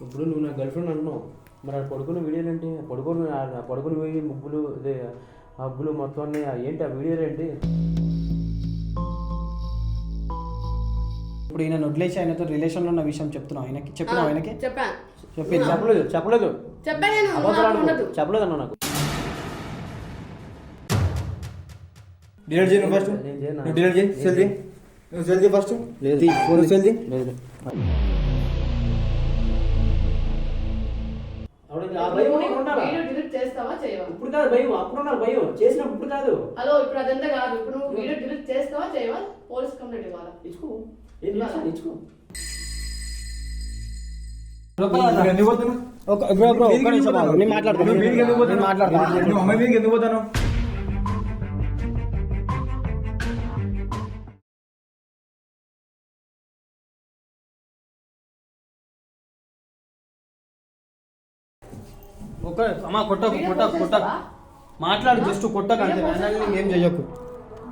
ఇప్పుడు నువ్వు నా గర్ల్ ఫ్రెండ్ అంటున్నావు, మరి ఆ పడుకున్న వీడియోలు ఏంటి? పడుకుని పోయి ముగ్గులు అదే హబ్బులు మొత్తం అన్నీ ఏంటి ఆ వీడియోలు ఏంటి? ఇప్పుడు ఈయన వదిలేసి ఆయనతో రిలేషన్లో ఉన్న విషయం చెప్తున్నావు ఆయనకి, చెప్పినావు ఆయనకి? చెప్పలేదు చెప్పలేదు అన్న నాకు. డిలీట్ చేయి ఫస్ట్. నువ్వు డిలీట్ చేయి, సెల్ చేయి. నువ్వు సెల్ చేయి ఫస్ట్. లేదు ఫోన్ సెల్ చేయి. లేదు చేస్తావా చేయవా? ఇప్పుడు కాదు భయం, అప్పుడు ఉన్నారు భయం చేసినప్పుడు, ఇప్పుడు కాదు. హలో, ఇప్పుడు అదంతా కాదు. ఇప్పుడు నువ్వు వీడియో డిలీట్ చేస్తావా చేయవా? పోలీస్ కంప్లైంట్ ఇవ్వాలా? ఇచ్చుకో ఇచ్చుకో. ఎందుకు పోతున్నావు? నేను మాట్లాడతాను. నువ్వు అమ్మాయి మీదకి ఎందుకు పోతాను? ఒక అమ్మా కొట్టకు మాట్లాడు, జస్ట్ కొట్టకు అంతే, ఏం చెయ్యకు.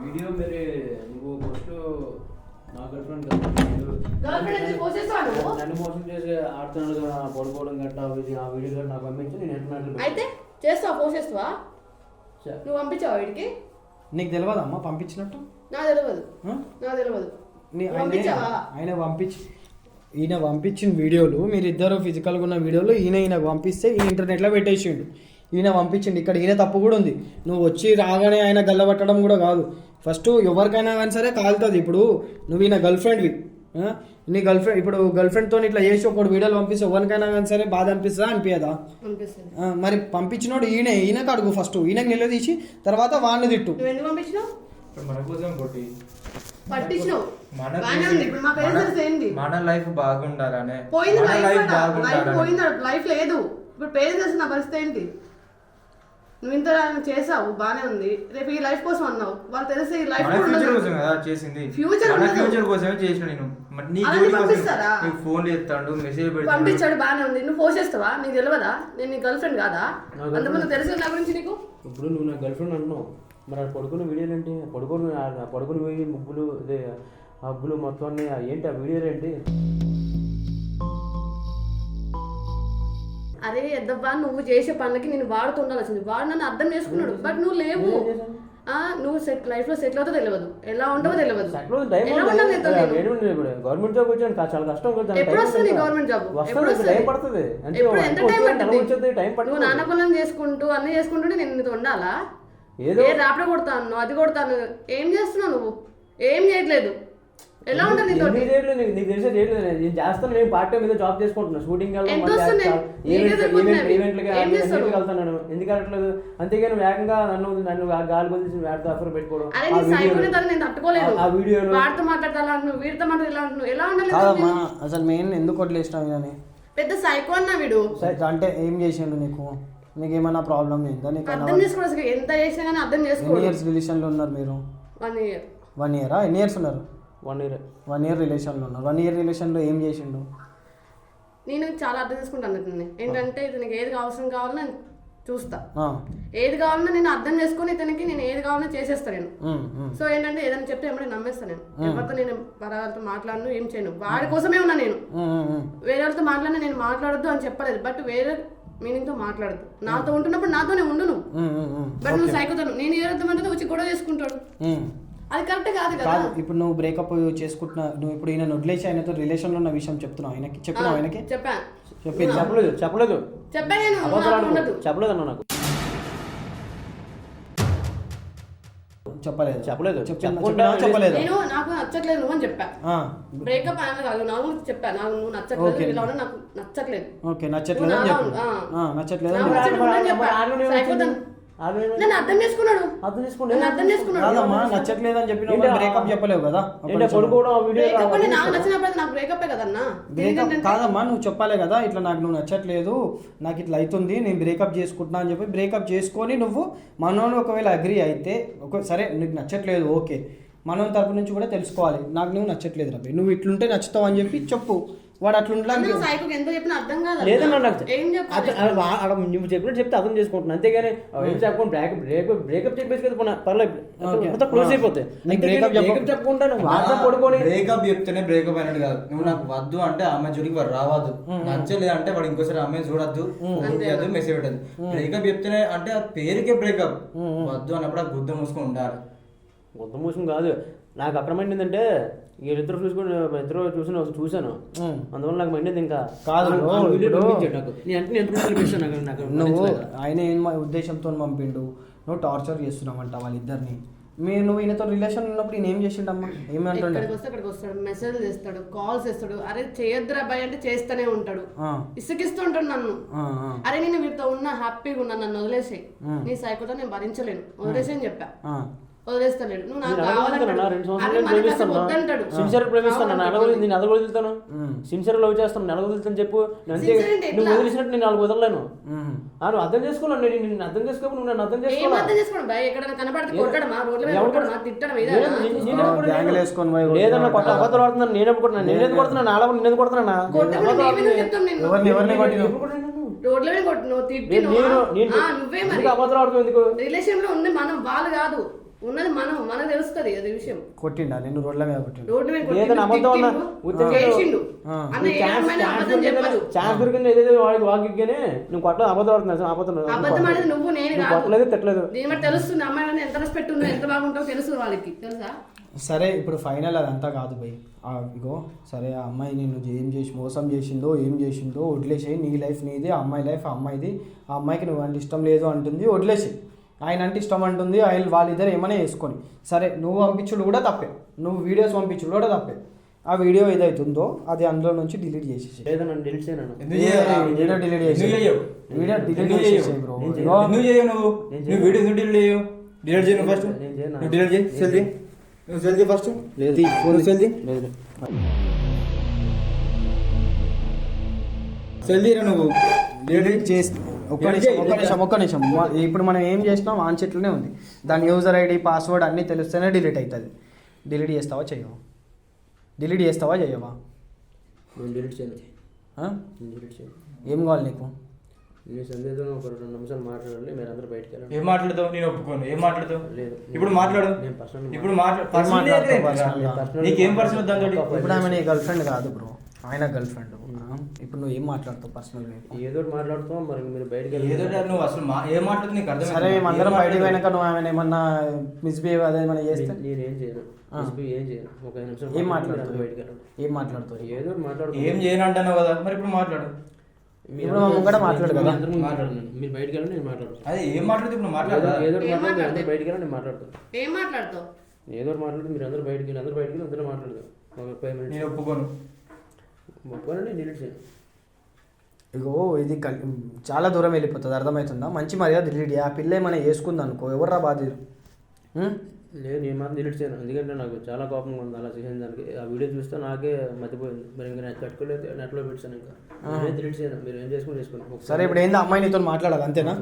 వీడియో మీరు నువ్వు ఫస్ట్ నా గర్ల్ ఫ్రెండ్ నన్ను మోసం చేసి ఆడుతున్నాడు కదా, పడుకోవడం గట్రా ఆ వీడియో గట్రా నాకు పంపించి నేను ఎంటున్నట్లు అయితే చేస్తావా? పోసేస్తావా? నువ్వు పంపించావా వీడికి? నీకు తెలియదా అమ్మా పంపించినట్టు? నాకు తెలియదు. ఈయన పంపించిన వీడియోలు, మీరిద్దరు ఫిజికల్గా ఉన్న వీడియోలు ఈయనకు పంపిస్తే ఈయన ఇంటర్నెట్లో పెట్టేసిండు. ఈయన పంపించిండు. ఇక్కడ ఈయన తప్పు కూడా ఉంది. నువ్వు వచ్చి రాగానే ఆయన గల్లబట్టడం కూడా కాదు. ఫస్ట్ ఎవరికైనా కానీ సరే కాలుతుంది. ఇప్పుడు నువ్వు ఈయన గర్ల్ ఫ్రెండ్వి, నీ గర్ల్ ఫ్రెండ్ ఇప్పుడు గర్ల్ ఫ్రెండ్తో ఇట్లా చేసి ఒకటి వీడియోలు పంపిస్తే ఎవరికైనా కానీ సరే బాధ అనిపిస్తుందా అనిపించదా? మరి పంపించినోడు ఈయనకు అడుగు, ఫస్ట్ ఈయనకు నిలదీసి తర్వాత వాడిని తిట్టు. ఎందుకు పంపించినావు? మన కోసం కొట్టి మన లైఫ్ బాగుండాలనే. పోయింది లైఫ్ లేదు. ఇప్పుడు పేరెంట్స్ తెలిసిన పరిస్థితి ఏంటి? నువ్వు ఇంత చేసావు, బానే ఉంది. రేపు ఈ లైఫ్ కోసం అన్నావు, వాళ్ళు తెలిసి ఈ లైఫ్ ఫ్యూచర్ కోసమే చేసిన. నేను ఫోన్ చేస్తాడు, మెసేజ్ పంపించాడు, బానే ఉంది. నువ్వు పోసేస్తావా? నీకు తెలియదా నేను నీ గర్ల్ ఫ్రెండ్ కాదా? అంతమంది తెలుసు నా గురించి నీకు. ఇప్పుడు నువ్వు నా గర్ల్ ఫ్రెండ్ అంటున్నావు, మరి ఆ పడుకున్న వీడియోలు ఏంటి? పడుకుని పోయి ముగ్గులు అదే హబ్బులు మొత్తం అన్నీ ఏంటి ఆ వీడియోలు ఏంటి? అరే ఎద్దబ్బా, నువ్వు చేసే పనులకి నేను వాడుతుండాల్సింది. వాడు నన్ను అర్థం చేసుకున్నాడు, బట్ నువ్వు లేవు. నువ్వు లైఫ్ లో సెటిల్ అవుతా తెలియదు, ఎలా ఉండవో తెలియదు. గవర్నమెంట్ జాబ్ వచ్చాను చాలా కష్టం. ఎప్పుడు వస్తుంది గవర్నమెంట్ జాబ్? టైం పడుతుంది. నువ్వు నాన్న పనులు చేసుకుంటూ అన్ని చేసుకుంటుంటే నేను నీతో ఉండాలా? ఏదో ర్యాప్లో కొడతాను, అది కొడతాను. ఏం చేస్తున్నావు నువ్వు? ఏం చేయట్లేదు. ఎలా ఉంటుంది నీతో? నీకు తెలిసే చేయట్లేదు. నేను చేస్తాను. నేను పార్ట్ టైం మీద జాబ్ చేసుకుంటున్నా. షూటింగ్ వెళ్తాను, ఎందుకు వెళ్ళట్లేదు? అంతేగాని వేగంగా నన్ను గాలి కొలిసి వాడితో ఆఫర్ పెట్టుకోవడం, నేను తట్టుకోలేదు. ఆ వీడియోలో వాడితో మాట్లాడతాను, వీడితో మాట్లాడాలి. ఎలా ఉండాలి? అసలు మెయిన్ ఎందుకు వదిలేసినావు అని? పెద్ద సైకో అన్న వీడు. అంటే ఏం చేసిండు నీకేమన్నా ప్రాబ్లం ఏందా? నీకు అర్థం చేసుకోవాలి. ఎంత చేసినా కానీ అర్థం చేసుకోవాలి. ఎన్ని ఇయర్స్ రిలేషన్లో ఉన్నారు మీరు? 1 year. 1 year? ఎన్ని ఇయర్స్ ఉన్నారు? 1 year. 1 year రిలేషన్లో ఉన్నారు. 1 year రిలేషన్లో ఏం చేసిండు? నేను చాలా అర్థం చేసుకుంటాను. ఏంటంటే ఇతనికి ఏది అవసరం కావాలో నేను చూస్తా, ఏది కావాలన్నా నేను అర్థం చేసుకుని ఇతనికి నేను ఏది కావాలన్నా చేసేస్తాను నేను. సో ఏంటంటే ఏదైనా చెప్తే ఎప్పుడైనా నమ్మేస్తాను నేను. ఎవరితో నేను వాళ్ళతో మాట్లాడను, ఏం చేయను. వాడి కోసమే ఉన్నా నేను. వేరే వాళ్ళతో మాట్లాడినా నేను మాట్లాడొద్దు అని చెప్పలేదు, బట్ వేరే మీనింగ్ తో మాట్లాడదు. నాతో ఉంటున్నప్పుడు నాతోనే ఉండును. బట్ నువ్వు సైకోతాను, నేను ఏదైతే వచ్చి గొడవ చేసుకుంటాడు. అది కరెక్ట్ కాదు కదా. ఇప్పుడు నువ్వు బ్రేకప్ చేసుకుంటున్నా, నువ్వు ఇప్పుడు ఈయన వదిలేసి ఆయనతో రిలేషన్లో ఉన్న విషయం చెప్తున్నావు ఆయనకి, చెప్పినావు ఆయనకి? చెప్పలేదు అన్న నాకు. చెప్పలేదు. నేను నాకు నచ్చట్లేదు నువ్వు అని చెప్పా. బ్రేకప్ ఆయన కాదు, నాకు చెప్పా. నాకు నువ్వు నచ్చట్లేదు, ఇలా ఉన్నా నాకు నచ్చట్లేదు. నన్ను అర్థం చేసుకున్నాడు. నచ్చట్లేదు అని చెప్పి బ్రేకప్ చెప్పలేవు కదా? నాకు నచ్చినప్పుడు నాకు బ్రేకప్ కదన్నా. కాదమ్మా, నువ్వు చెప్పాలి కదా, ఇట్లా నాకు నువ్వు నచ్చట్లేదు, నాకు ఇట్లా అవుతుంది, నేను బ్రేకప్ చేసుకుంటున్నా అని చెప్పి బ్రేకప్ చేసుకొని నువ్వు మనోని ఒకవేళ అగ్రి అయితే సరే నీకు నచ్చట్లేదు, ఓకే. మనం తరపు నుంచి కూడా తెలుసుకోవాలి, నాకు నువ్వు నచ్చట్లేదు రవి, నువ్వు ఇట్లుంటే నచ్చుతావు అని చెప్పి చెప్పు. వాడు అట్లా ఉండడానికి నువ్వు సైకోకి ఎంత చెప్పినా అర్థం కాదు లేదన్నా నాకు ఏం చెప్పాలి నువ్వు చెప్పినట్టు చెప్తే అర్థం చేసుకుంటున్నా, అంతేగాని ఏం చెప్పకుండా బ్రేకప్ చెప్పేసి కదా పోనా పర్లేదు, క్లోజ్ అయిపోతాయి. బ్రేకప్ చెప్పుకుంటాను పడుకొని బ్రేకప్ చెప్తేనే బ్రేకప్ అయినట్టు కాదు. నువ్వు నాకు వద్దు అంటే అమ్మాయి జోలికి వాడు రావద్దు, నచ్చలేదు అంటే వాడు ఇంకోసారి అమ్మాయి చూడద్దు, మెసేజ్ పెట్టదు. బ్రేకప్ చెప్తేనే అంటే ఆ పేరుకే బ్రేకప్, వద్దు అన్నప్పుడు ఆ గుద్ద మూసుకొని ఉండాలి. కొత్త మోసం కాదు, నాకు అక్కడ మండిందంటే వీళ్ళిద్దరు చూశాను, అందువల్ల నాకు మండింది. ఇంకా కాదు నాకు నువ్వు ఆయన ఏం ఉద్దేశంతో పంపిండు, నువ్వు టార్చర్ చేస్తున్నావంట వాళ్ళిద్దరిని. నువ్వు ఈయనతో రిలేషన్ ఉన్నప్పుడు ఈయన ఏం చేసిండమ్మా, ఏమంటుండే? ఇక్కడికి వస్తే అక్కడికి వస్తాడు, మెసేజ్ చేస్తాడు, కాల్స్ చేస్తాడు. అరే చేయొద్దురా అబ్బాయి అంటే చేస్తూనే ఉంటాడు, ఇసుకిస్తూ ఉంటాడు నన్ను. అరే నేను వీటితో ఉన్నా హ్యాపీగా ఉన్నా, నన్ను వదిలేసాయి, నీ సైకోతో నేను భరించలేను, వదిలేసి అని చెప్పా. వదిలేస్తాడు. నువ్వు నాకు కావాలంటాడు, సిన్సియర్ ప్రేమిస్తాను, నేను అదగ వదులుతాను, సిన్సియర్ లవ్ చేస్తాను, నెల వదులుతాను చెప్పు. అంతే, నువ్వు వదిలిసినట్టు నేను నాలుగు వదలలేను. నువ్వు అర్థం చేసుకోవాలి, నేను అర్థం చేసుకో, నువ్వు నన్ను అర్థం చేసుకోవాలి. లేదన్నా కొత్త అబద్ధాలు ఆడుతున్నాను, నేను ఎప్పుడు కొడుతున్నాను, నేను ఎందుకు కొడుతున్నాను, నాలుగు నేను ఎందుకు కొడుతున్నా, అబద్ధాలు ఆడుతూ ఎందుకు? రిలేషన్ లో ఉంది మనం, వాళ్ళు కాదు ఉన్నది మనం, మనకు తెలుస్తుంది అది విషయం. కొట్టిండా నేను రోడ్ల మీద కొట్టిండు, రోడ్డు మీద ఛాన్స్ దొరికింది ఏదైతే వాడికి వాకిగానే నువ్వు కొట్ల అబద్ధం ఆడుతున్నావు. అబద్ధం ఆడేది నువ్వు, నేను కొట్టలేదు, తిట్టలేదు. దీని బట్టి తెలుస్తుంది అమ్మాయి ఎంత రెస్పెక్ట్ ఉందో, ఎంత బాగుంటుందో తెలుసు వాళ్ళకి, తెలుసా? సరే ఇప్పుడు ఫైనల్ అదంతా కాదు భయ్, ఇగో సరే ఆ అమ్మాయి నేను ఏం చేసి మోసం చేసిందో ఏం చేసిందో వదిలేసేయి, నీ లైఫ్ నీది, ఆ అమ్మాయి లైఫ్ ఆ అమ్మాయిది. ఆ అమ్మాయికి నువ్వు అంటే ఇష్టం లేదు అంటుంది, వదిలేసేయి. ఆయన అంటే ఇష్టం అంటుంది, వాళ్ళిద్దరు ఏమైనా వేసుకొని. సరే నువ్వు పంపించుడు కూడా తప్పే, నువ్వు వీడియోస్ పంపించుడు కూడా తప్పే. ఆ వీడియో ఏదైతుందో అది అందులో నుంచి డిలీట్ చేసేసి, వీడియో డిలీట్ చేసి ఫస్ట్ నువ్వు ఒక్క నిమిషం ఇప్పుడు మనం ఏం చేసినాం ఆన్ చెట్లనే ఉంది, దాని యూజర్ ఐడి పాస్వర్డ్ అన్నీ తెలిస్తేనే డిలీట్ అవుతుంది. డిలీట్ చేస్తావా చేయవా? డిలీట్ చేస్తావా చేయవా? ఏం కావాలి నీకు? ఒక 2 నిమిషాలు మాట్లాడాలి, మీరు అందరూ బయటకు వెళ్ళండి. ఏం మాట్లాడతావు? నేను ఒప్పుకోను. ఏం మాట్లాడతావు? లేదు ఇప్పుడు మాట్లాడు. ఇప్పుడు నీకేం పర్సనల్ దాంతో? ఇప్పుడు ఆమె నీ గర్ల్ ఫ్రెండ్ కాదు బ్రో, ఆయన గర్ల్ ఫ్రెండ్. ఇప్పుడు నువ్వు ఏం మాట్లాడతావు పర్సనల్గా? ఏదో మాట్లాడుతావు, మరి మీరు బయటకు ఏదో నువ్వు అసలు ఏం మాట్లాడుతూ నీకు అర్థం. సరే మేమందరం బయటకు పోయినాక నువ్వు ఆమె ఏమన్నా మిస్బిహేవ్ అదేమన్నా చేస్తే నేనేం చేయను, ఏం చేయను. ఒక 5 నిమిషాలు ఏం మాట్లాడుతావు? బయటకు వెళ్ళండి. ఏం మాట్లాడుతావు? ఏదో మాట్లాడు. ఏం చేయను అంటున్నావు కదా, మరి ఇప్పుడు మాట్లాడు. ఇప్పుడు కూడా మాట్లాడు కదా, మాట్లాడండి. మీరు బయటకు వెళ్ళండి, నేను మాట్లాడుతాను. అదే ఏం మాట్లాడుతూ ఇప్పుడు మాట్లాడు. ఏదో మాట్లాడు, బయటకు వెళ్ళండి, నేను మాట్లాడతాను. ఏం మాట్లాడతావు? ఏదో మాట్లాడుతూ మీరు అందరూ బయటకు వెళ్ళి అందరూ మాట్లాడతారు. ఒక 5 మినిట్స్. నేను ఒప్పుకోను. ఒప్పుకోనండి, డిలీట్ చేయను. ఇగో ఇది చాలా దూరం వెళ్ళిపోతుంది, అర్థమవుతుందా? మంచి మర్యాద డిలీట్ చేయ. ఆ పిల్ల ఏమైనా వేసుకుంది అనుకో, ఎవర్రా బాధ్యులు? లేదు, నేను మాత్రం డిలీట్ చేయను, ఎందుకంటే నాకు చాలా కోపంగా ఉంది అలా చేసిన దానికి. ఆ వీడియో చూస్తే నాకే మతిపోయింది, మరి ఇంకా నేను కట్టుకోలేదు, నెట్లో పెట్టాను. ఇంకా నేను డిలీట్ చేయను, మీరు ఏం చేసుకోండి. సరే ఇప్పుడు ఏంది అమ్మాయి నీతో మాట్లాడాలి అంతేనా?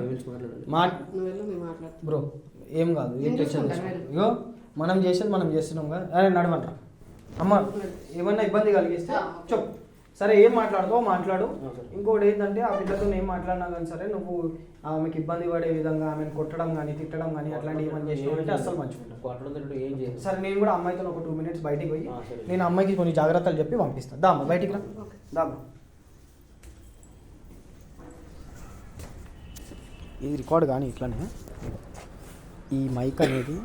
మాట్లాడండి బ్రో, ఏం కాదు, ఏం టెన్షన్ తీసుకో. ఇగో మనం చేసేది మనం చేస్తున్నాం కదా, అరే నడవంటారా అమ్మ, ఏమన్నా ఇబ్బంది కలిగిస్తే చెప్పు. సరే ఏం మాట్లాడుతావు మాట్లాడు. ఇంకోటి ఏంటంటే ఆ పిల్లతో ఏం మాట్లాడినా కానీ సరే నువ్వు ఆమెకి ఇబ్బంది పడే విధంగా ఆమెను కొట్టడం కానీ తిట్టడం కానీ అట్లాంటివి ఏమని చేసినావు అస్సలు మంచిగా ఏం చేయాలి. సరే నేను కూడా అమ్మాయితో ఒక 2 మినిట్స్ బయటికి పోయి నేను అమ్మాయికి కొన్ని జాగ్రత్తలు చెప్పి పంపిస్తాను. దా అమ్మ బయటికి రా, దామ్మా. ఇది రికార్డ్ కానీ ఇట్లానే ఈ మైక్ అనేది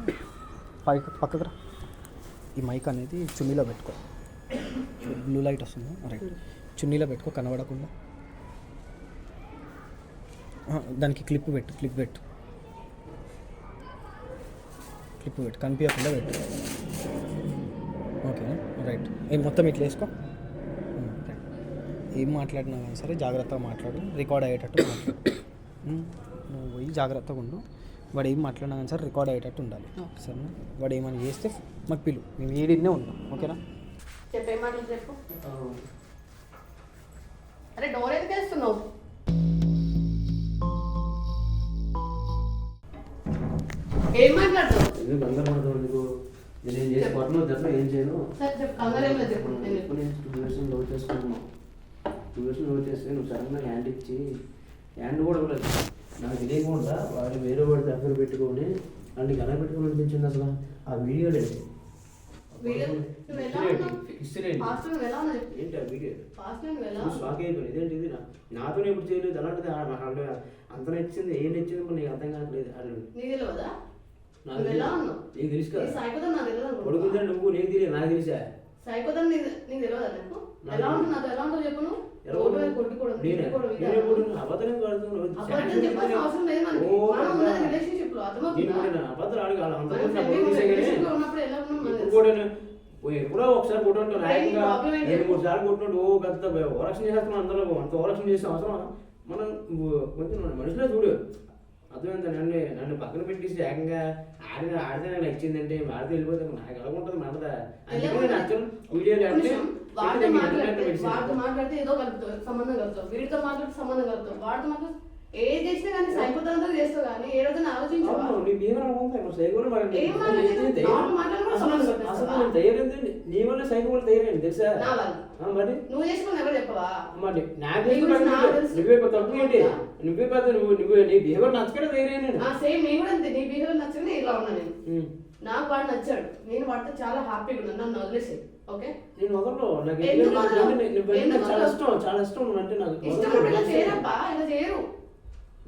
పక్కకు రా. ఈ మైక్ అనేది చున్నీలో పెట్టుకో, బ్లూ లైట్ వస్తుంది రైట్, చున్నీలో పెట్టుకో కనబడకుండా. దానికి క్లిప్ పెట్టు కనిపించకుండా పెట్టు. ఓకే రైట్, మొత్తం ఇట్లా వేసుకో. రైట్, ఏం మాట్లాడినా కానీ సరే జాగ్రత్తగా మాట్లాడు, రికార్డ్ అయ్యేటట్టు మాట్లాడు. నువ్వు పోయి జాగ్రత్తగా ఉండు. వాడు ఏం మాట్లాడినా కానీ సరే రికార్డ్ అయ్యేటట్టు ఉండాలి, సరేనా? వాడు ఏమైనా చేస్తే మాకు పిలు, మేము ఈడినే ఉంటాం, ఓకేనా? చెప్పే మాటలు చెప్పు. అరే డోర్ ఎందుకు వేస్తున్నావు? ఏం మాట్లాడతావు? నేను ఏం చేసి కొట్టను, ఏం చేయను. సరే చెప్పు, కంగారు ఏం లేదు చెప్పు. లవ్ చేసుకున్నాను, చూసి నువ్వు చేస్తే నువ్వు సడన్గా హ్యాండ్ ఇచ్చి హ్యాండ్ కూడా ఇవ్వలేదు నాకు తెలియకుండా వాడు వేరే వాడి దగ్గర పెట్టుకొని వాడిని ఎలా పెట్టుకొని అనిపించింది అసలు ఆ వీడియోలే ఏంటి ఆ వీడియో షాక్ అయిపోయింది ఇదేంటి ఇది నాతోనే ఇప్పుడు చేయలేదు అలాంటిది వాళ్ళు అంత నచ్చింది ఏం నచ్చింది మరి నీకు అర్థం కావట్లేదు నీకు తెలుసు కదా కొడుకుంటే నువ్వు నీకు తెలియదు నాకు తెలిసా అబద్ధం ఎప్పుడో ఒకసారి కొట్టు ర్యాంక్గా 2-3 సార్లు కొట్టినట్టు ఓ పెద్ద ఓరక్షణ చేస్తున్నాం అందరూ అంత ఓరక్షణ చేసే అవసరం మనం కొంచెం మనుషులే చూడు అర్థమైంది నన్ను పక్కన పెట్టేసి ఏకంగా ఆడితే నాకు నచ్చిందంటే ఆడితే వెళ్ళిపోతే నాకు ఎలా ఉంటుంది మనదా అందుకని నచ్చను వీడియోలు అంటే మాట్లాడితే ఏదో కలుపుతావు సంబంధం కలుపుతావు వీడితో మాట్లాడితే సంబంధం కలుపుతావు వాడితో మాట్లాడితే ఏది చేసినా కానీ సైకోతంతో చేస్తావు కానీ ఏ రోజున ఆలోచించావా నీ వల్ల సైకో వాళ్ళు తయారైంది తెలుసా మరి నువ్వు చేసుకుని ఎవరు చెప్పవా మరి నువ్వే తప్పు ఏంటి నువ్వే పెద్ద నువ్వు నీ బిహేవియర్ నచ్చకనే తయారైనా సేమ్ నేను కూడా అంతే నీ బిహేవియర్ నచ్చకనే ఇలా ఉన్నా నేను నాకు వాడు నచ్చాడు నేను వాడితో చాలా హ్యాపీగా ఉన్నాను నన్ను వదిలేసి ఓకే నేను వదలను నాకు చాలా ఇష్టం అంటే నాకు ఇష్టం ఇలా చేయరబ్బా ఇలా చేయరు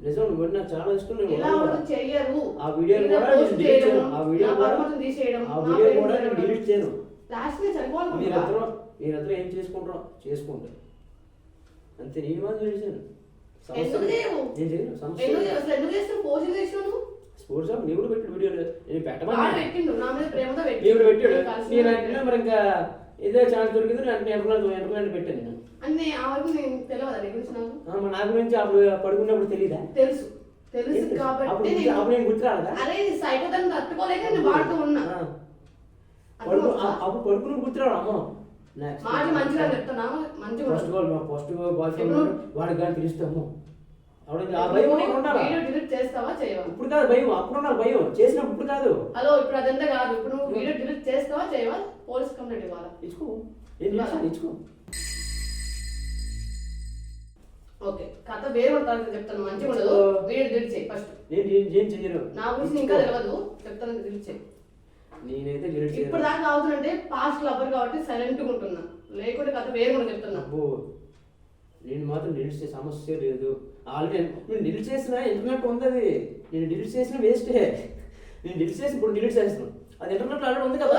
నిజం నువ్వు నాకు చాలా ఇష్టం ఇలా చెయ్యరు ఆ వీడియో కూడా నేను డిలీట్ చేయను మీరందరూ ఏం చేసుకుంటారో చేసుకుంటారు అంతే నేను మాత్రం చేశాను స్పోర్ట్స్ ఆఫ్ నీవు పెట్టాడు వీడియోలు నేను పెట్టమని పెట్టాడు నేను మరి ఇంకా ఇదే ఛాన్స్ దొరికింది నేను ఎంటర్మెంట్ పెట్టాను నేను నా గురించి అప్పుడు పడుకున్నప్పుడు తెలీదా తెలుసు కాబట్టి అప్పుడు నేను గుర్తురాలదా అప్పుడు పడుకున్న గుర్తురాడు అమ్మో ఫస్ట్ బాయ్ ఫ్రెండ్ వాడికి కానీ పిలుస్తాము ఇప్పుడు కాదు భయం అప్పుడు ఉన్నారు భయం చేసినప్పుడు ఇప్పుడు కాదు హలో ఇప్పుడు అదంతా కాదు ఇప్పుడు నువ్వు వీడియో డిలీట్ చేస్తావా చేయవా పోలీస్ కంప్లైంట్ ఇవ్వాలా ఇచ్చుకో ఓకే కథ వేరే ఉంటాను చెప్తాను మంచిగా ఉండదు వీడియో డిలీట్ చేయి ఫస్ట్ నేను చెయ్యను నా గురించి ఇంకా తెలియదు చెప్తాను డిలీట్ చేయి నేనైతే డిలీట్ చేయను ఇప్పుడు దాకా అవుతుందంటే పాస్ట్ లవర్ కాబట్టి సైలెంట్గా ఉంటున్నా లేకుంటే కథ వేరే కూడా చెప్తున్నా నేను మాత్రం డిలీట్ చేసే సమస్య లేదు ఆల్రెడీ నేను డిలీట్ చేసిన ఇంటర్నెట్ ఉంది అది నేను డిలీట్ చేసిన వేస్టే నేను డిలీట్ చేసి ఇప్పుడు డిలీట్ చేస్తాను అది ఇంటర్నెట్ ఆల్రెడీ ఉంది కదా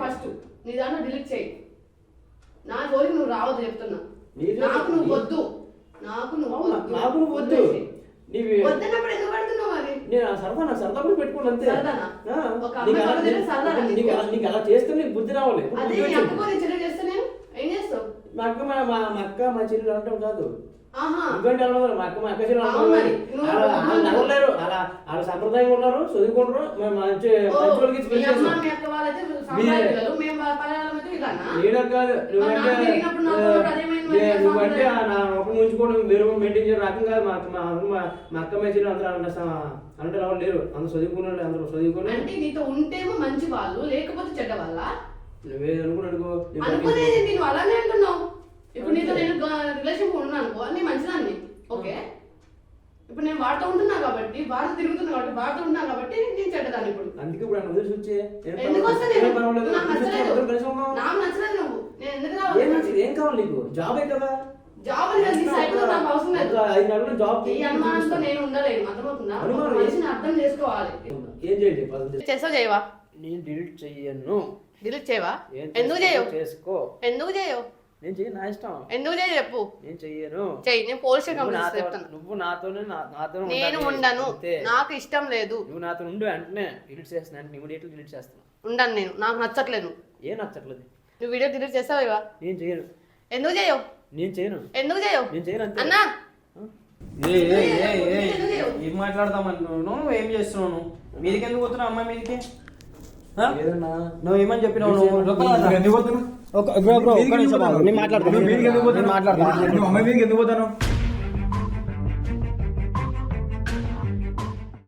ఫస్ట్ నీ దాంట్లో డిలీట్ చేయి నా జోలికి నువ్వు రావద్దు చెప్తున్నా నాకు నువ్వు వద్దు వద్దన్నప్పుడు ఎందుకు పడుతున్నావు మరి నేను సరదా కూడా పెట్టుకోను అంతే నీకు అలా చేస్తే నీకు బుద్ధి రావాలి ఏం చేస్తావు మా అక్క మా చెల్లెలు అంటాం కాదు ఇవ్వండి మా అక్క చెల్లెలు నవ్వలేరు అలా వాళ్ళ సంప్రదాయం ఉన్నారు చదువుకుంటారు మేము మంచి వాళ్ళకి లీడర్ కాదు నువ్వంటే నా రూపం ఉంచుకోవడం వేరు మెయింటైన్ చేయడం రకం కాదు మా అక్క మా చెల్లెలు అందరూ అంటే ఎవరు లేరు అందరూ చదువుకున్నాడు అందరూ చదువుకుని అంటే నీతో ఉంటేమో మంచి వాళ్ళు లేకపోతే చెడ్డ వాళ్ళ నువ్వే అనుకున్నాడు అనుకునేది నేను అలానే అంటున్నావు ఇప్పుడు నీతో నేను రిలేషన్ ఉన్నాను అనుకో నీ మంచిదాన్ని ఓకే ఇప్పుడు నేను వాడుతూ ఉంటున్నా కాబట్టి వాడుతూ తిరుగుతున్నా కాబట్టి వాడుతూ ఉన్నా కాబట్టి నేను చెడ్డదాన్ని ఇప్పుడు అందుకే ఇప్పుడు వదిలేసి వచ్చే ఎందుకు వస్తే నాకు నచ్చలేదు నువ్వు నేను ఎందుకు రావాలి ఏం కావాలి నీకు జాబే కదా జాబ్ అనేది సైకిల్ నాకు అవసరం లేదు 5 నెలలు జాబ్ ఈ అనుమానంతో నేను ఉండలేను అర్థమవుతుందా మనిషిని అర్థం చేసుకోవాలి ఏం చేయండి చేస్తావు చేయవా నేను డిలీట్ చెయ్యను డిలీట్ చేయవా ఎందుకు చేయవు చేసుకో ఎందుకు చేయవు నేను చెయ్యి నా ఇష్టం ఎందుకు చేయ చెప్పు నేను చెయ్యను చెయ్యి నేను పోలీస్ కంప్లైంట్ చెప్తాను నువ్వు నాతోనే నేను ఉండను నాకు ఇష్టం లేదు నువ్వు నాతో ఉండు వెంటనే డిలీట్ చేస్తున్నా అంటే ఇమీడియట్లీ డిలీట్ చేస్తాను ఉండను నేను నాకు నచ్చట్లేదు ఏం నచ్చట్లేదు నువ్వు వీడియో డిలీట్ చేస్తావా నేను చేయను ఎందుకు చేయవు నేను చేయను ఎందుకు చేయవు నేను చేయను అంతే అన్నా ఏం మాట్లాడదామన్నావు ఏం చేస్తున్నావు మీదికి ఎందుకు పోతున్నావు అమ్మాయి మీదికి నువ్వు ఏమని చెప్పినావు నేను మాట్లాడతాను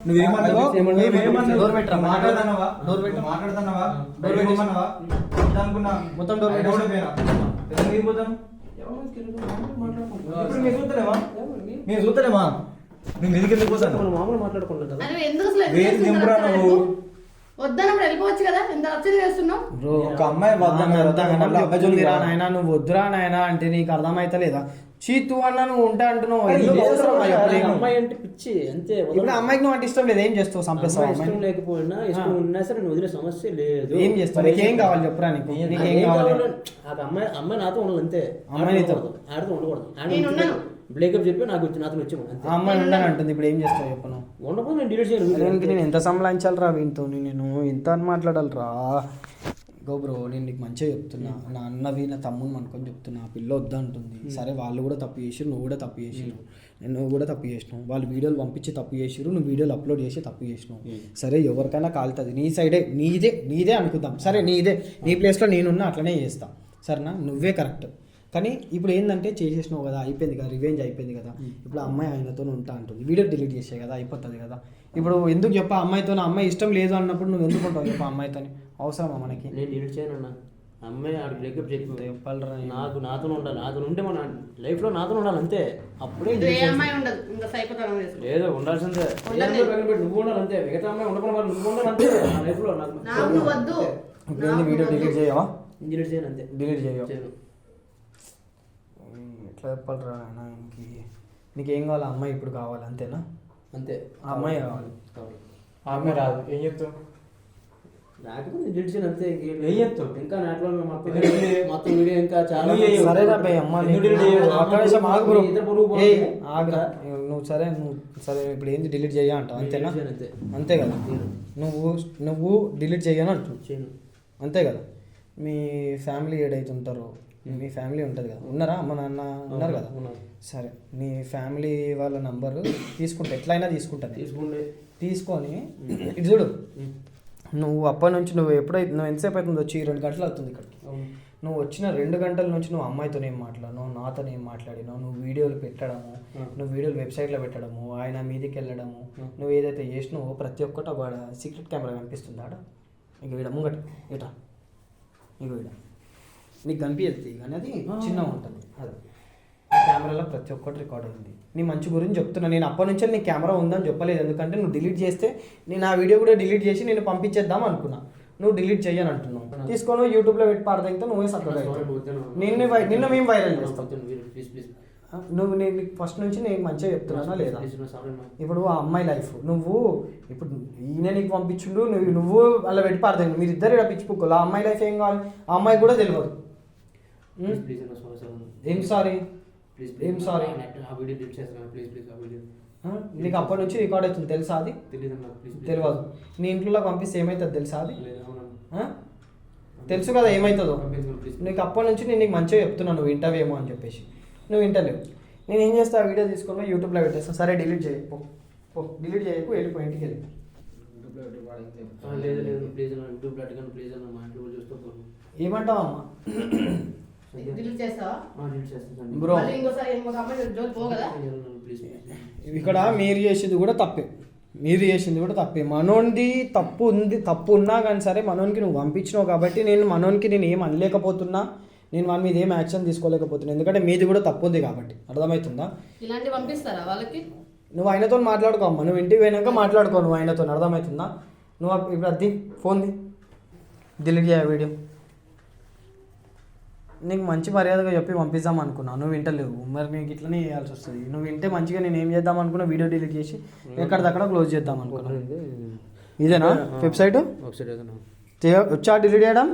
డోర్ పెట్టరా? మాట్లాడుతున్నావా డోర్ పెట్టు. మాట్లాడుతున్నావా డోర్ పెట్టు. అనుకున్నా మొత్తం డోర్ పెట్టు. ఇప్పుడు మీరు చూస్తలేమా మీరు చూస్తలేమా నేను ఎందుకు ఎందుకు పోతాను మనం మామూలు మాట్లాడుకుంటాం కదా. అరే ఎందుకు అసలు ఎందుకు వేరు చేస్తున్నావు? దింపురా నువ్వు. వద్దన్నప్పుడు వెళ్ళిపోవచ్చు కదా, ఎంత అర్చన చేస్తున్నావు? బ్రో ఒక అమ్మాయి వద్దన్నది, మళ్ళీ అబ్బాయి జోలికి రా. నాయన నువ్వు వద్దురా నాయన అంటే నీకు అర్థమైతలేదా? చీతు అన్న నువ్వు ఉంటా అంటున్నావు. అరే, ఎందుకు ఇదే అవసరం అసలు చెప్పు నీకు? అమ్మాయి అంటే పిచ్చి అంతే. ఇప్పుడు అమ్మాయికి నువ్వు అంటే ఇష్టం లేదు, ఏం చేస్తావు? సంపేస్తావు అమ్మాయి ఇష్టం అమ్మాయిని? లేకపోయినా ఇష్టం ఉన్నా సరే నేను వదిలే సమస్య లేదు. ఏం చేస్తావు? నీకేం కావాలి చెప్పురా? నీకేం కావాలి? అమ్మాయి నాతో ఉండాలి అంతే. అమ్మాయి నీతో? ఆడితో ఉండకూడదు. నేను ఉన్నాను. బ్రేకప్ చెప్పి నాతో వచ్చాము అంతే. ఆ అమ్మాయి ఉండని అంటుంది, ఇప్పుడు ఏం చేస్తావు చెప్పు నువ్వు? ఉండకపోతే నేను డిలీట్ చేయను. దీనికి నేను ఎంత సంలాయించాలరా వీనితో? నేను ఎంత అని మాట్లాడాలరా? గో బ్రో, నేను నీకు మంచిగా చెప్తున్నా. నా అన్నవి నా తమ్ముని అనుకొని చెప్తున్నా. ఆ పిల్ల వద్దంటుంది. సరే వాళ్ళు కూడా తప్పు చేసిరు, నువ్వు కూడా తప్పు చేసిరు, నువ్వు కూడా తప్పు చేసినావు. వాళ్ళు వీడియోలు పంపించి తప్పు చేసిరు, నువ్వు వీడియోలు అప్లోడ్ చేసి తప్పు చేసినావు. సరే ఎవరికైనా కాలుతుంది, నీ సైడే, నీదే అనుకుందాం. సరే నీదే, నీ ప్లేస్లో నేనున్నా అట్లనే చేస్తా. సరేనా? నువ్వే కరెక్ట్. కానీ ఇప్పుడు ఏంటంటే చేసేసినావు కదా, అయిపోయింది కదా, రివెంజ్ అయిపోయింది కదా. ఇప్పుడు ఆ అమ్మాయి ఆయనతో ఉంటా అంటుంది, వీడియో డిలీట్ చేసే కదా, అయిపోతుంది కదా. ఇప్పుడు ఎందుకు చెప్పా అమ్మాయితో? అమ్మాయి ఇష్టం లేదు అన్నప్పుడు నువ్వు ఎందుకు ఉంటావు చెప్పా అమ్మాయితో? అవసరమా మనకి? నేను డిలీట్ చేయను అన్న. అమ్మాయి ఆడు బ్రేకప్ చెప్పి చెప్పాలరా నాతో ఉండాలి. నాతో ఉంటే మన లైఫ్లో నాతో ఉండాలి అంతే. అప్పుడే ఇది ఏ అమ్మాయి ఉండదు, ఇంకా సైకోతనం చేస్తుంది. లేదు ఉండాల్సిందే. ఉండాలి. నువ్వు ఉండాలి అంతే. మిగతా అమ్మాయి ఉండకుండా వాళ్ళు నువ్వు ఉండాలి అంతే. నా లైఫ్లో నాకు నాకు నువ్వు వద్దు. ఇప్పుడు ఏంది వీడియో డిలీట్ చేయవా? డిలీట్ చేయను అంతే. డిలీట్ చేయవా? చేయను. ఎట్లా చెప్పాలరా నీకేం కావాలి? అమ్మాయి ఇప్పుడు కావాలి అంతేనా? అంతే. ఆ అమ్మాయి కావాలి. ఆ అమ్మాయి రాదు, ఏం చెప్తావు? రాకపోతే డిలీట్ చేయను అంతే. ఏం చెప్తావు? ఇంకా నాట్లో మొత్తం వీడియో ఇంకా చాలా నువ్వు చేయవు. సరేరా బే అమ్మ, ఎందుకు delete చేయవు? ఒక్క నిమిషం ఆగు బ్రో. ఇద్దరు పొరుగు ఏయ్, పోతుంది. ఆగురా. నువ్వు సరే ఇప్పుడు ఏంది డిలీట్ చెయ్య అంటావు అంతేనా? చేయను అంతే. అంతే కదా. నువ్వు డిలీట్ చెయ్యను అంటు చేయను. అంతే కదా. మీ ఫ్యామిలీ ఏడైతే ఉంటారో, మీ ఫ్యామిలీ ఉంటుంది కదా, ఉన్నారా? అమ్మ నాన్న ఉన్నారు కదా. ఉన్నారు. సరే, నీ ఫ్యామిలీ వాళ్ళ నంబరు తీసుకుంటా, ఎట్లయినా తీసుకుంటాను. తీసుకొని ఇది చూడు, నువ్వు అప్పటి నుంచి నువ్వు ఎంతసేపు అవుతుంది వచ్చి 2 గంటలు అవుతుంది ఇక్కడికి. నువ్వు వచ్చిన 2 గంటల నుంచి నువ్వు అమ్మాయితో ఏం మాట్లాడినావు, నాతో ఏం మాట్లాడినావు, నువ్వు వీడియోలు పెట్టడము, నువ్వు వీడియోలు వెబ్సైట్లో పెట్టడము, ఆయన మీదికి వెళ్ళడము, నువ్వు ఏదైతే చేసినావో ప్రతి ఒక్కటి ఒక సీక్రెట్ కెమెరా కనిపిస్తుంది ఆడ. ఇక వీడ ముంగట ఇట, ఇక వీడ నీకు కనిపించదు కానీ అది చిన్నగా ఉంటుంది. అది ఆ కెమెరాలో ప్రతి ఒక్కటి రికార్డ్ అయింది. నీ మంచి గురించి చెప్తున్నా. నేను అప్పటి నుంచి నీ కెమెరా ఉందని చెప్పలేదు, ఎందుకంటే నువ్వు డిలీట్ చేస్తే నేను ఆ వీడియో కూడా డిలీట్ చేసి నేను పంపించేద్దాం అనుకున్నా. నువ్వు డిలీట్ చెయ్యని అంటున్నావు. తీసుకొని యూట్యూబ్లో పెట్టి పాడదగితే నువ్వే సక్సెస్ అవుతావు. నిన్ను మేము వైరల్ చేస్తాం. నువ్వు నేను ఫస్ట్ నుంచి నేను మంచిగా చెప్తున్నానా లేదా? ఇప్పుడు ఆ అమ్మాయి లైఫ్ ఇప్పుడు ఈయన నీకు పంపించుండు, నువ్వు అలా పెట్టి పాడతాను, మీరు ఇద్దరు ఇక్కడ పిచ్చిపుకోవాలి. ఆ అమ్మాయి లైఫ్ ఏం కావాలి ఆ అమ్మాయి కూడా తెలియదు. ఏం సారీ? ఏం సారీ? నీకు అప్పటి నుంచి రికార్డ్ అవుతుంది తెలుసా? అది తెలియదు. నీ ఇంట్లో పంపిస్తే ఏమవుతుంది తెలుసా? అది తెలుసు కదా ఏమవుతుందో. నీకు అప్పటి నుంచి నేను నీకు మంచిగా చెప్తున్నాను, నువ్వు వింటావేమో అని చెప్పేసి నువ్వు వింటలేవు. నేను ఏం చేస్తా, ఆ వీడియో తీసుకొని యూట్యూబ్లో పెట్టేస్తాను. సరే డిలీట్ చేయకు, డిలీట్ చేయకు, వెళ్ళిపో ఇంటికి వెళ్ళి. ఏమంటావు అమ్మా? డిలీట్ చేస్తావా? బ్రో మళ్ళీ ఇంకోసారి ఇంకొక అమ్మాయి జోలికి పో కదా. ఇక్కడ మీరు చేసేది కూడా తప్పే, మనోనిది తప్పు ఉన్నా కానీ సరే మనోనికి నువ్వు పంపించినావు కాబట్టి నేను ఏం అనలేకపోతున్నా, నేను వాళ్ళ మీద ఏం యాక్షన్ తీసుకోలేకపోతున్నా, ఎందుకంటే మీది కూడా తప్పు ఉంది కాబట్టి. అర్థమవుతుందా? ఇలాంటి పంపిస్తారా వాళ్ళకి? నువ్వు ఆయనతో మాట్లాడుకో అమ్మ, నువ్వు ఇంటికి పోయినాక మాట్లాడుకో నువ్వు ఆయనతో. అర్థమవుతుందా? నువ్వు ఇప్పుడు అది ఫోన్ది డిలీట్ చేయ వీడియో. నీకు మంచి మర్యాదగా చెప్పి పంపిద్దాం అనుకున్నా, నువ్వు వింటలేవు. మరి నీకు ఇట్లనే చేయాల్సి వస్తుంది. నువ్వు వింటే మంచిగా నేను ఏం చేద్దాం అనుకున్నా, వీడియో డిలీట్ చేసి ఎక్కడిదక్కడ క్లోజ్ చేద్దాం అనుకున్నా. ఇదేనా వెబ్సైట్? వచ్చా డిలీట్ చేయడం?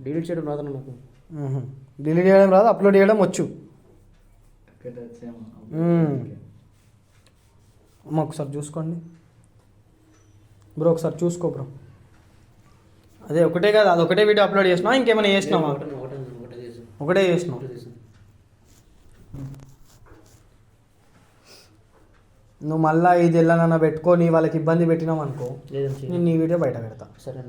డిలీట్ చేయడం రాదు నాకు. డిలీట్ చేయడం రాదు, అప్లోడ్ చేయడం వచ్చు. అమ్మ ఒకసారి చూసుకోండి బ్రో, ఒకసారి చూసుకో బ్రో. అదే ఒకటే కదా, అది ఒకటే వీడియో అప్లోడ్ చేసినావా ఇంకేమైనా చేసినావా? ఒకటే చేసినావు. నువ్వు మళ్ళీ ఇది వెళ్ళనన్నా పెట్టుకొని వాళ్ళకి ఇబ్బంది పెట్టినావు అనుకో, నేను నీ వీడియో బయట పెడతా. సరే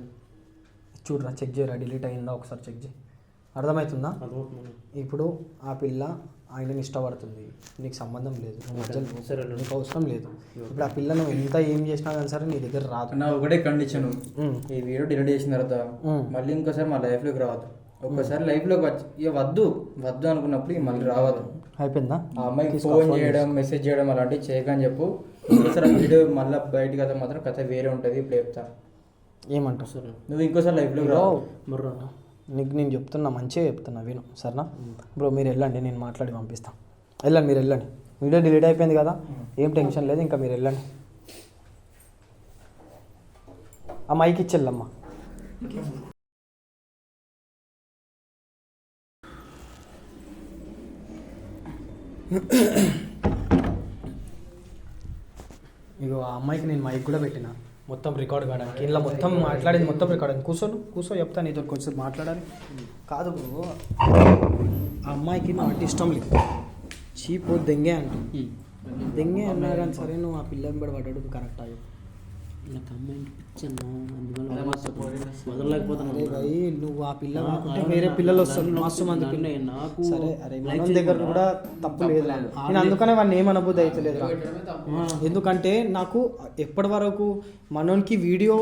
చూడరా, చెక్ చేయరా, డిలీట్ అయిందా ఒకసారి చెక్ చేయి. అర్థమవుతుందా? అర్థమవుతుందన్న. ఇప్పుడు ఆ పిల్ల ఆయనని ఇష్టపడుతుంది, నీకు సంబంధం లేదు, నువ్వు మధ్యలో నీకు అవసరం లేదు. ఇప్పుడు ఆ పిల్ల నువ్వు ఎంత ఏం చేసినా కానీ సరే నీ దగ్గర రాదు. నా ఒకటే కండిషన్, ఈ వీడియో డిలీట్ చేసిన తర్వాత మళ్ళీ ఇంకోసారి మా లైఫ్లోకి రావద్దు. ఒక్కసారి లైఫ్లోకి వచ్చి ఇక వద్దు వద్దు అనుకున్నప్పుడు ఇక మళ్ళీ రావద్దు. అయిపోయిందా? ఆ అమ్మాయికి ఫోన్ చేయడం, మెసేజ్ చేయడం అలాంటివి చేయకని చెప్పు. ఇంకోసారి ఆ వీడియో మళ్ళీ బయటకి అయితే మాత్రం కథ వేరే ఉంటుంది. ఇప్పుడు చెప్తా, ఏమంటావు? సరే నువ్వు ఇంకోసారి లైఫ్లోకి రావు. మర్రా నీకు నేను చెప్తున్నా, మంచిగా చెప్తున్నా, విను సరేనా? బ్రో మీరు వెళ్ళండి, నేను మాట్లాడి పంపిస్తాను. వెళ్ళండి, మీరు వెళ్ళండి. వీడియో డిలీట్ అయిపోయింది కదా, ఏం టెన్షన్ లేదు, ఇంకా మీరు వెళ్ళండి. ఆ మైక్ ఇచ్చెళ్ళమ్మా. ఇగో ఆ అమ్మాయికి నేను మైక్ కూడా పెట్టిన, మొత్తం రికార్డ్ కావడానికి. ఇలా మొత్తం మాట్లాడింది మొత్తం రికార్డ్ అయింది. కూర్చో చెప్తాను, నీతో కొంచెం మాట్లాడాలి. కాదు బ్రో, ఆ అమ్మాయికి నా అంటే ఇష్టం లేదు, చీప్ దెంగే అంట. దెంగే అన్నా కానీ సరే నువ్వు ఆ పిల్లని బడి పడ్డాడు కరెక్ట్ అయ్యో. నాకు అమ్మాయి పిచ్చన్నా, అందువల్ల వదలలేకపోతున్నా. అరే భయ్, నువ్వు ఆ పిల్ల అనుకుంటే వేరే పిల్లలు వస్తారు, మస్తు మంది పిల్లలు. నాకు సరే అరే మన దగ్గర కూడా తప్పు లేదు, నేను అందుకనే వాడిని ఏమనబోద్ది అయితే లేదు. ఎందుకంటే నాకు ఎప్పటి వరకు మనోనికి వీడియో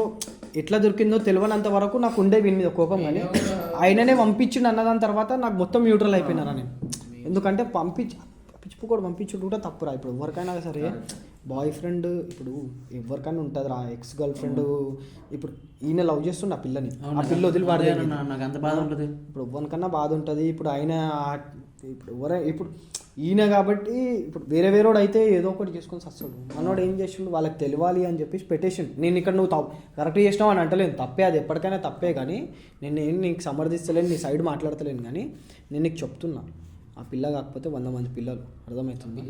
ఎట్లా దొరికిందో తెలియనంత వరకు నాకు ఉండే వీని మీద కోపం, కానీ ఆయననే పంపించిండు అన్నదాని తర్వాత నాకు మొత్తం న్యూట్రల్ అయిపోయినారా నేను. ఎందుకంటే పంపించుడు కూడా తప్పురా. ఇప్పుడు ఎవరికైనా సరే బాయ్ ఫ్రెండ్, ఇప్పుడు ఎవరికైనా ఉంటుంది రా, ఎక్స్ గర్ల్ ఫ్రెండ్. ఇప్పుడు ఈయన లవ్ చేస్తుండే ఆ పిల్లని, ఆ పిల్ల వదిలి వాడలేదు. నాకు అంత బాధ ఉంటుంది. ఇప్పుడు ఎవరికన్నా బాధ ఉంటుంది. ఇప్పుడు ఆయన ఇప్పుడు ఈయన కాబట్టి ఇప్పుడు వేరే వేరేవాడు అయితే ఏదో ఒకటి చేసుకొని వస్తాడు. మనోడు ఏం చేసిండు, వాళ్ళకి తెలియాలి అని చెప్పేసి పెట్టేసిండు. నేను ఇక్కడ నువ్వు కరెక్ట్ చేసినావు అని అంటలేను, తప్పే, అది ఎప్పటికైనా తప్పే. కానీ నేను ఏం నీకు సమర్థిస్తలేను, నీ సైడ్ మాట్లాడతలేను. కానీ నేను నీకు చెప్తున్నా, ఆ పిల్ల కాకపోతే 100 మంది పిల్లలు, అర్థమవుతుంది?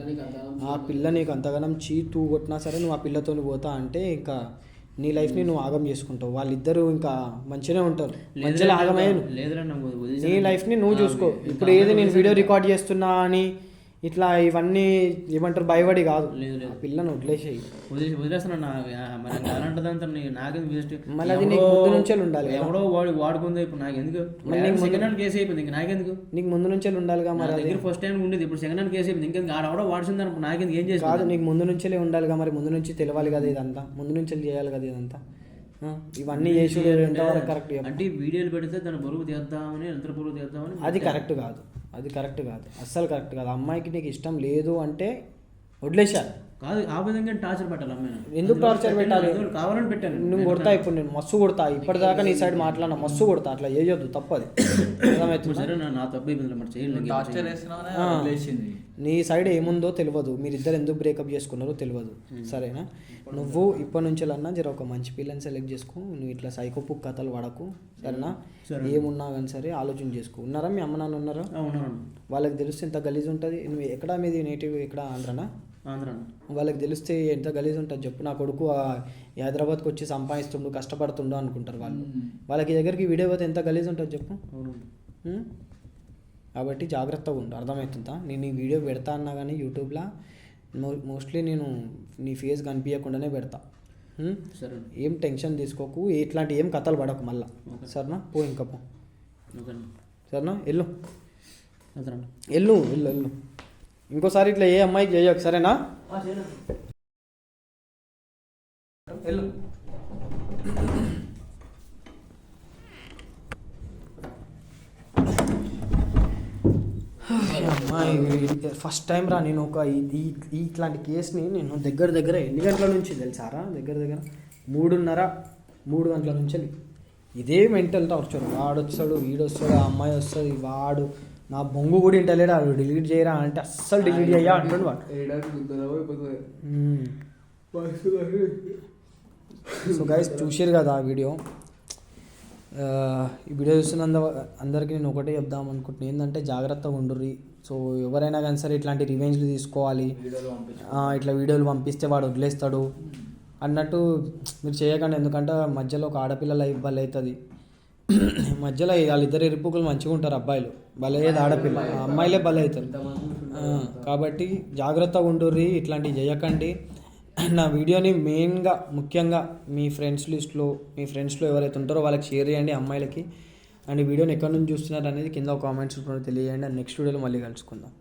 ఆ పిల్ల నీకు అంతగానం తూ కొట్టినా సరే నువ్వు ఆ పిల్లతో పోతా అంటే ఇంకా నీ లైఫ్ని నువ్వు ఆగం చేసుకుంటావు. వాళ్ళిద్దరూ ఇంకా మంచిగానే ఉంటారు, మంచిగా ఆగమయ్యాను. నీ లైఫ్ని నువ్వు చూసుకో. ఇప్పుడు ఏది నేను వీడియో రికార్డ్ చేస్తున్నా అని ఇట్లా ఇవన్నీ ఏమంటారు భయపడి కాదు, ఆ పిల్లని వదిలేసేయి. వదిలేస్తున్నా నాకెందుకు వేస్ట్. మళ్ళీ అది నీకు ముందు నుంచే ఉండాలి. ఎవడో వాడుకుందో ఇప్పుడు నాకెందుకు. సెకండ్ హ్యాండ్ కేసు అయిపోయింది, ఇంకా నాకెందుకు. నీకు ముందు నుంచే ఉండాలిగా. మరి దగ్గర ఫస్ట్ టైం ఉండేది, ఇప్పుడు సెకండ్ హ్యాండ్ కేసు అయిపోయింది. ఇంకెందుకు ఆడవడో వాడుతుంది అనుకో, నాకెందుకు. ఏం చేసి కాదు, నీకు ముందు నుంచే ఉండాలిగా. మరి ముందు నుంచి తెలవాలి కదా ఇదంతా, ముందు నుంచి చేయాలి కదా ఇదంతా. ఇవన్నీ చేసి ఎంతవరకు కరెక్ట్ అంటే వీడియోలు పెడితే దాని బరువు తీద్దామని, ఎంత బరువు తీద్దామని. అది కరెక్ట్ కాదు, అది కరెక్ట్ కాదు, అస్సలు కరెక్ట్ కాదు. అమ్మాయికి నీకు ఇష్టం లేదు అంటే వదిలేశారు కాదు, ఆ విధంగా టార్చర్ పెట్టాలి అమ్మాయిని. ఎందుకు టార్చర్ పెట్టాలి? కావాలని పెట్టాను. నువ్వు కొడతా, ఇప్పుడు నేను మస్తు కొడతా. ఇప్పటిదాకా నీ సైడ్ మాట్లాడినా మస్తు కొడతా, అట్లా చేయొద్దు, తప్పది. సరే నా తప్పు అయిపోయింది, మరి చేయాలి. నీ సైడ్ ఏముందో తెలియదు, మీరిద్దరు ఎందుకు బ్రేకప్ చేసుకున్నారో తెలియదు, సరేనా? నువ్వు ఇప్పటి నుంచి అన్నా జర ఒక మంచి పిల్లని సెలెక్ట్ చేసుకో. నువ్వు ఇట్లా సైకోపు కథలు పడకు, సరేనా? ఏమున్నా కానీ సరే ఆలోచన చేసుకో. ఉన్నారా మీ అమ్మ నాన్న ఉన్నారా? వాళ్ళకి తెలిస్తే ఎంత గలీజ్ ఉంటుంది. నువ్వు ఎక్కడ మీది నేటివ్ ఎక్కడ? ఆంధ్రానా? ఆంధ్ర. వాళ్ళకి తెలిస్తే ఎంత గలీజ్ ఉంటుంది చెప్పు. నా కొడుకు హైదరాబాద్కి వచ్చి సంపాదిస్తుండు, కష్టపడుతుండు అనుకుంటారు వాళ్ళు. వాళ్ళకి దగ్గరికి వీడియో పోతే ఎంత గలీజ్ ఉంటుంది చెప్పు. కాబట్టి జాగ్రత్తగా ఉండు, అర్థమవుతుందా? నేను ఈ వీడియో పెడతా అన్నా కానీ యూట్యూబ్లో మోస్ట్లీ నేను నీ ఫేస్ కనిపించకుండానే పెడతా. సరే, ఏం టెన్షన్ తీసుకోకు, ఇట్లాంటి ఏం కథలు పడకు మళ్ళా, సరేనా? పో ఇంకా పో, సరేనా? వెళ్ళు వెళ్ళు వెళ్ళు వెళ్ళు. ఇంకోసారి ఇట్లా ఏ అమ్మాయికి చేయకు, సరేనా? వెళ్ళు. ఫస్ట్ టైం రా నేను ఒక ఇట్లాంటి కేసుని నేను దగ్గర ఎన్ని గంటల నుంచి తెలుసారా? దగ్గర 3:30 గంటల నుంచి ఇదే మెంటల్ టార్చర్. వాడొస్తాడు, వీడొస్తాడు, ఆ అమ్మాయి వస్తుంది, వాడు నా బొంగు కూడా ఇంటలేడు. వాడు డిలీట్ చేయరా అంటే అస్సలు డిలీట్ అయ్యా అంటాడు వాడు. సో గైస్ చూసారు కదా ఆ వీడియో. ఈ వీడియో చూస్తున్న అందరికీ నేను ఒకటే చెప్దాం అనుకుంటున్నాను, ఏంటంటే జాగ్రత్తగా ఉండుర్రి. సో ఎవరైనా కానీ సరే ఇట్లాంటి రివెంజ్లు తీసుకోవాలి, ఇట్లా వీడియోలు పంపిస్తే వాడు వదిలేస్తాడు అన్నట్టు మీరు చేయకండి. ఎందుకంటే మధ్యలో ఒక ఆడపిల్ల లైఫ్ బలి అవుతుంది. మధ్యలో వాళ్ళిద్దరు ఇరుపుకులు మంచిగా ఉంటారు, అబ్బాయిలు బలయ్యేది ఆడపిల్ల, అమ్మాయిలే బలి అవుతారు. కాబట్టి జాగ్రత్తగా ఉండుర్రి, ఇట్లాంటివి చేయకండి. నా వీడియోని ముఖ్యంగా మీ ఫ్రెండ్స్లో ఎవరైతే ఉంటారో వాళ్ళకి షేర్ చేయండి, అమ్మాయిలకి. అండ్ ఈ వీడియోని ఎక్కడి నుంచి చూస్తున్నారు అనేది కింద కామెంట్స్ రూపంలో తెలియజేయండి. అండ్ నెక్స్ట్ వీడియోలో మళ్ళీ కలుసుకుందాం.